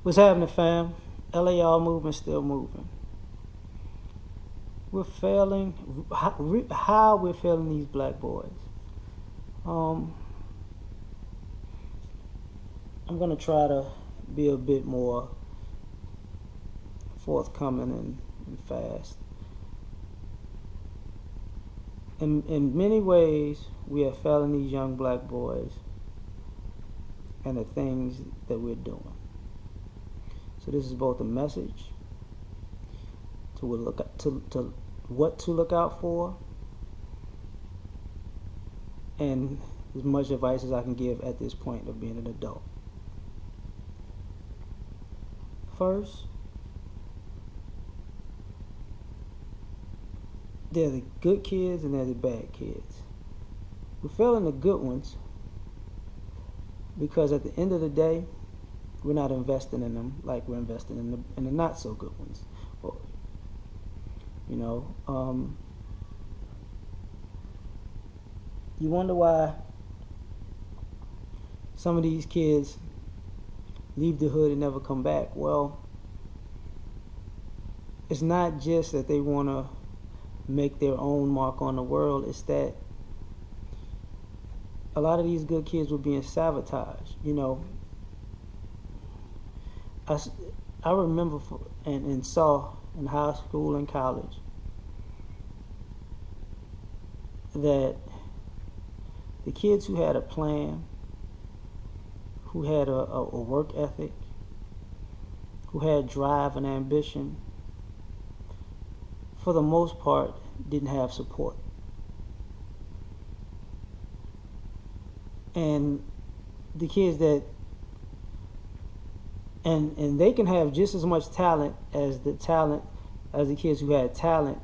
What's happening, fam? L.A.R movement still moving. We're failing. How we're failing these black boys? I'm gonna try to be a bit more forthcoming and fast. In many ways, we are failing these young black boys and the things that we're doing. So this is both a message to what to look out for, and as much advice as I can give at this point of being an adult. First, they're the good kids and they're the bad kids. We're failing the good ones because at the end of the day, we're not investing in them like we're investing in the not so good ones. You wonder why some of these kids leave the hood and never come back. Well, it's not just that they want to make their own mark on the world. It's that a lot of these good kids were being sabotaged. I remember and saw in high school and college that the kids who had a plan, who had a work ethic, who had drive and ambition, for the most part, didn't have support. And the kids that and they can have just as much talent as the kids who had talent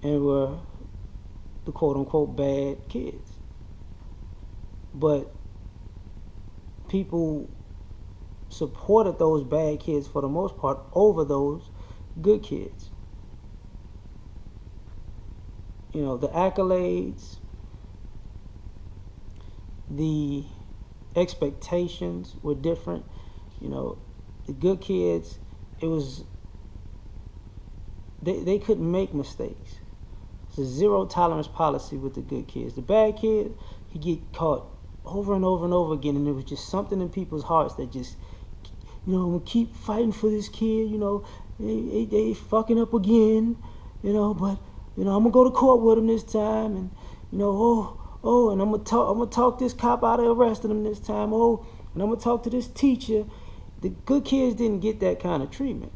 and were the quote-unquote bad kids. But people supported those bad kids for the most part over those good kids. The accolades, the expectations were different. The good kids, it was they couldn't make mistakes. It's a zero tolerance policy with the good kids. The bad kid, he get caught over and over and over again, and there was just something in people's hearts that just, I'm gonna keep fighting for this kid. They fucking up again. But I'm gonna go to court with him this time, and and I'm gonna talk this cop out of arresting him this time. And I'm gonna talk to this teacher. The good kids didn't get that kind of treatment.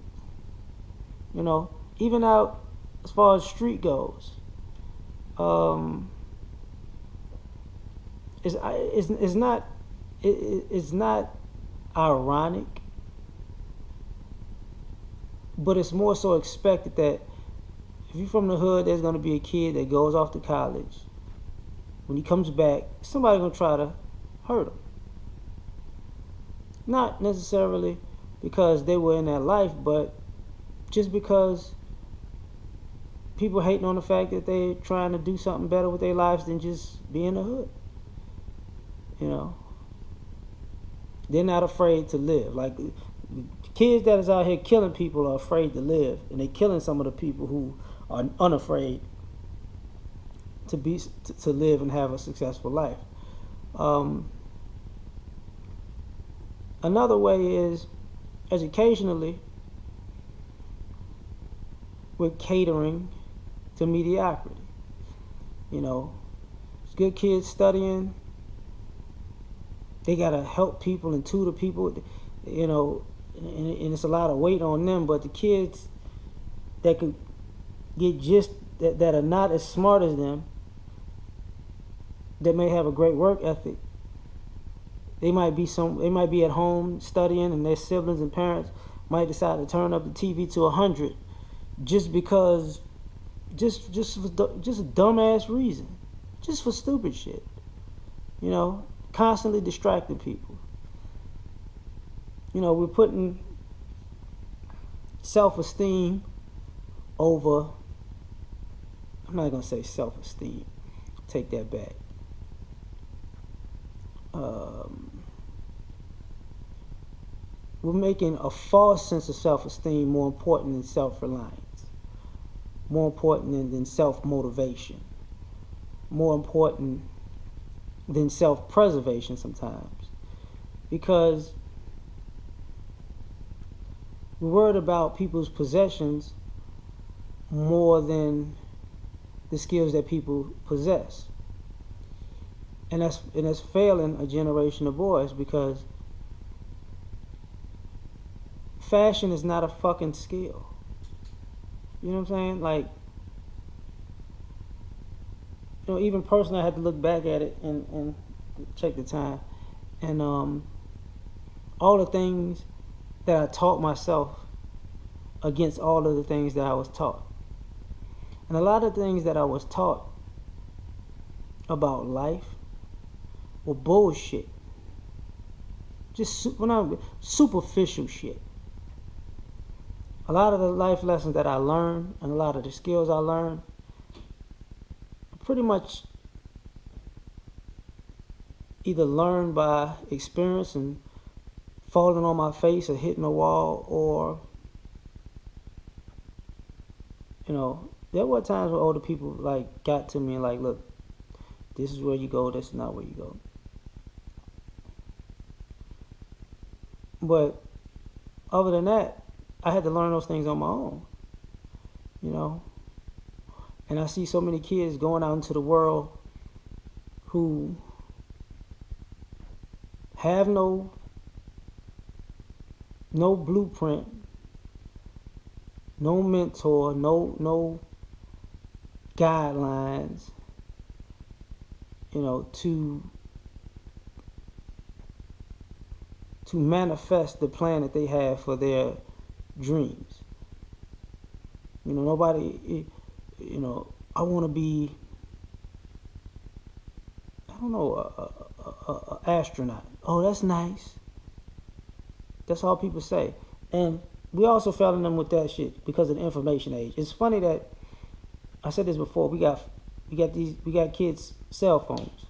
Even out as far as street goes. It's not ironic, but it's more so expected that if you're from the hood, there's gonna be a kid that goes off to college. When he comes back, somebody's gonna try to hurt him. Not necessarily because they were in that life, but just because people hating on the fact that they're trying to do something better with their lives than just be in the hood. They're not afraid to live. Like, kids that is out here killing people are afraid to live, and they're killing some of the people who are unafraid to live and have a successful life. Another way is, educationally, we're catering to mediocrity. It's good kids studying. They gotta help people and tutor people, and it's a lot of weight on them. But the kids that could get just that are not as smart as them, that may have a great work ethic, they might be at home studying, and their siblings and parents might decide to turn up the TV to 100 just because, just a dumbass reason, just for stupid shit. Constantly distracting people. We're putting self-esteem over, I'm not gonna say self-esteem, take that back. we're making a false sense of self-esteem more important than self-reliance, more important than self-motivation, more important than self-preservation sometimes. Because we're worried about people's possessions more than the skills that people possess. And that's failing a generation of boys, because fashion is not a fucking skill. You know what I'm saying? Like, you know, even personally, I had to look back at it and check the time. And all the things that I taught myself against all of the things that I was taught. And a lot of things that I was taught about life were bullshit. Just superficial shit. A lot of the life lessons that I learned and a lot of the skills I learned pretty much either learned by experience and falling on my face or hitting a wall, or, you know, there were times where older people like got to me and like, look, this is where you go, this is not where you go. But other than that, I had to learn those things on my own, you know. And I see so many kids going out into the world who have no blueprint, no mentor, no guidelines, you know, to manifest the plan that they have for their dreams. You know, nobody, you know, I want to be, I don't know, a astronaut. Oh, that's nice. That's all people say. And we also fell in them with that shit because of the information age. It's funny that I said this before. We got kids' cell phones.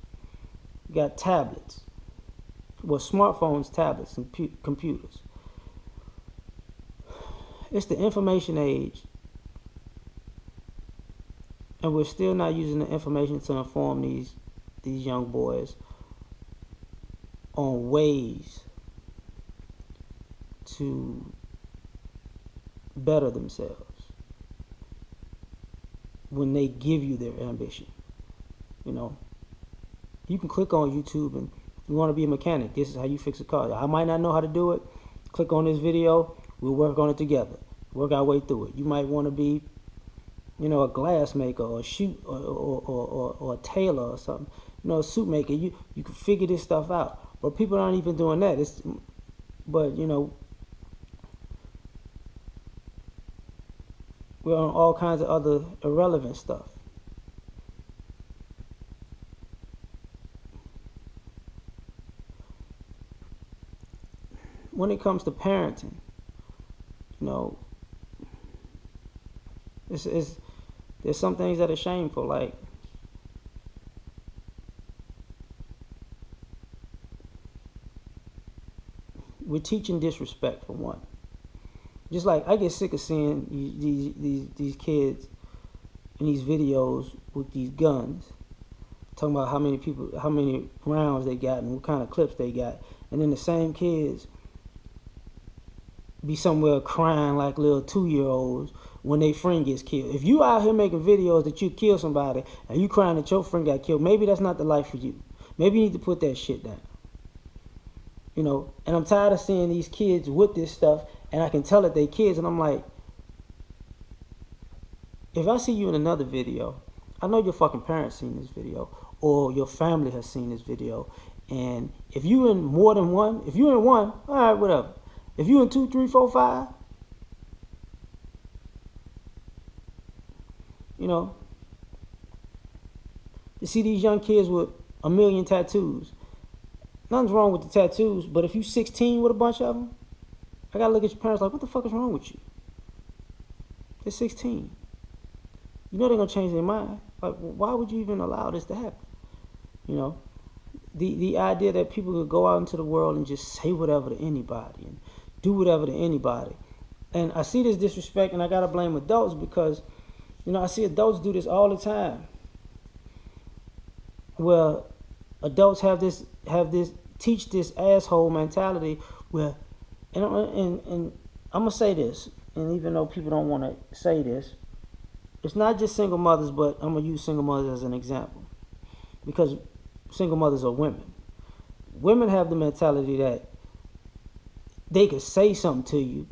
We got tablets. Well, smartphones, tablets, and computers. It's the information age. And we're still not using the information to inform these young boys on ways to better themselves when they give you their ambition. You know, you can click on YouTube and you want to be a mechanic. This is how you fix a car. I might not know how to do it. Click on this video. We'll work on it together. Work our way through it. You might want to be, you know, a glass maker or or a tailor or something. You know, a suit maker. You can figure this stuff out. But people aren't even doing that. But you know, we're on all kinds of other irrelevant stuff. When it comes to parenting, you know, there's some things that are shameful, like we're teaching disrespect for one. Just like I get sick of seeing these kids in these videos with these guns, talking about how many rounds they got and what kind of clips they got, and then the same kids be somewhere crying like little 2-year-olds when their friend gets killed. If you out here making videos that you kill somebody and you crying that your friend got killed, maybe that's not the life for you. Maybe you need to put that shit down. You know, and I'm tired of seeing these kids with this stuff, and I can tell that they kids, and I'm like, if I see you in another video, I know your fucking parents seen this video, or your family has seen this video, and if you in more than one, if you in one, all right, whatever. If you in 2, 3, 4, 5, you know, you see these young kids with 1 million tattoos. Nothing's wrong with the tattoos, but if you 16 with a bunch of them, I gotta look at your parents like, what the fuck is wrong with you? They're 16. You know they're gonna change their mind. Like, why would you even allow this to happen? You know, the idea that people could go out into the world and just say whatever to anybody and do whatever to anybody. And I see this disrespect, and I gotta blame adults because, I see adults do this all the time. Well, adults teach this asshole mentality where, and I'm gonna say this, and even though people don't want to say this, it's not just single mothers, but I'm gonna use single mothers as an example because single mothers are women. Women have the mentality that they could say something to you,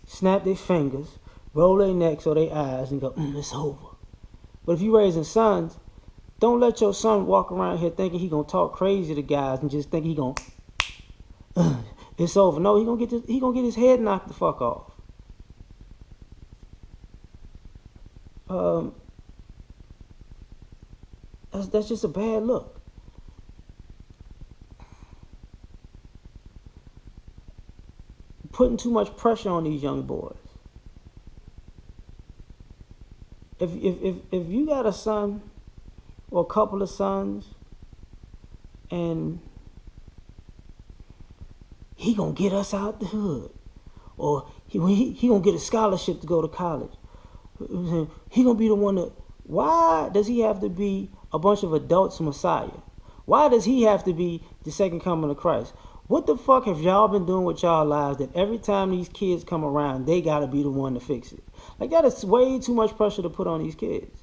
snap their fingers, roll their necks or their eyes, and go, it's over. But if you're raising sons, don't let your son walk around here thinking he gonna talk crazy to guys and just think he gonna, it's over. No, he gonna get his head knocked the fuck off. That's just a bad look. Putting too much pressure on these young boys. If you got a son or a couple of sons and he gonna get us out the hood, or he gonna get a scholarship to go to college, he gonna be the one that, why does he have to be a bunch of adults Messiah? Why does he have to be the second coming of Christ? What the fuck have y'all been doing with y'all lives that every time these kids come around, they gotta be the one to fix it? Like, that is way too much pressure to put on these kids.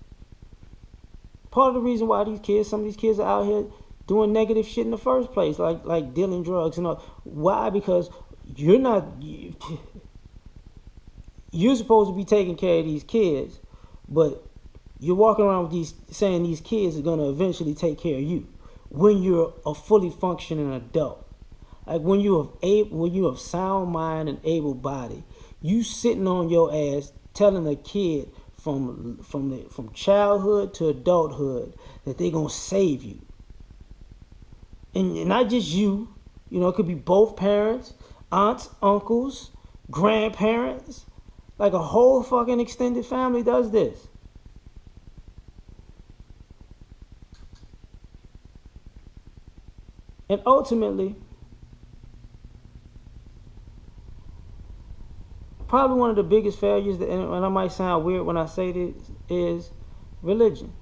Part of the reason why some of these kids are out here doing negative shit in the first place, like dealing drugs and all. Why? Because you're supposed to be taking care of these kids, but you're walking around with saying these kids are gonna eventually take care of you when you're a fully functioning adult. Like when you have sound mind and able body, you sitting on your ass telling a kid from childhood to adulthood that they're gonna save you. And not just you, it could be both parents, aunts, uncles, grandparents. Like a whole fucking extended family does this. And ultimately, probably one of the biggest failures, and I might sound weird when I say this, is religion.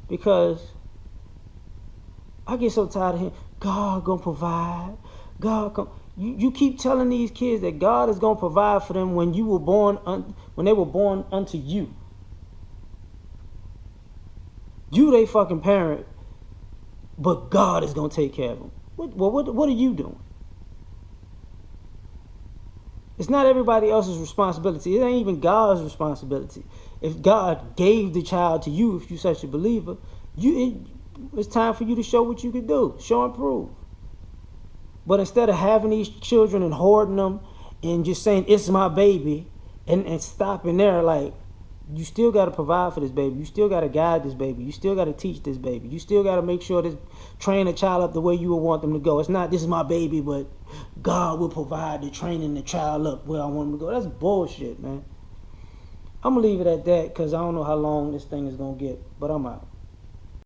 Because I get so tired of hearing, God gonna provide. You keep telling these kids that God is gonna provide for them when they were born unto you. You they fucking parent, but God is gonna take care of them. What are you doing? It's not everybody else's responsibility. It ain't even God's responsibility. If God gave the child to you, if you're such a believer, it's time for you to show what you can do. Show and prove. But instead of having these children and hoarding them and just saying, it's my baby, and stopping there, like, you still got to provide for this baby. You still got to guide this baby. You still got to teach this baby. You still got to make sure train a child up the way you would want them to go. It's not, this is my baby, but God will provide the training the child up where I want him to go. That's bullshit, man. I'm going to leave it at that because I don't know how long this thing is going to get, but I'm out.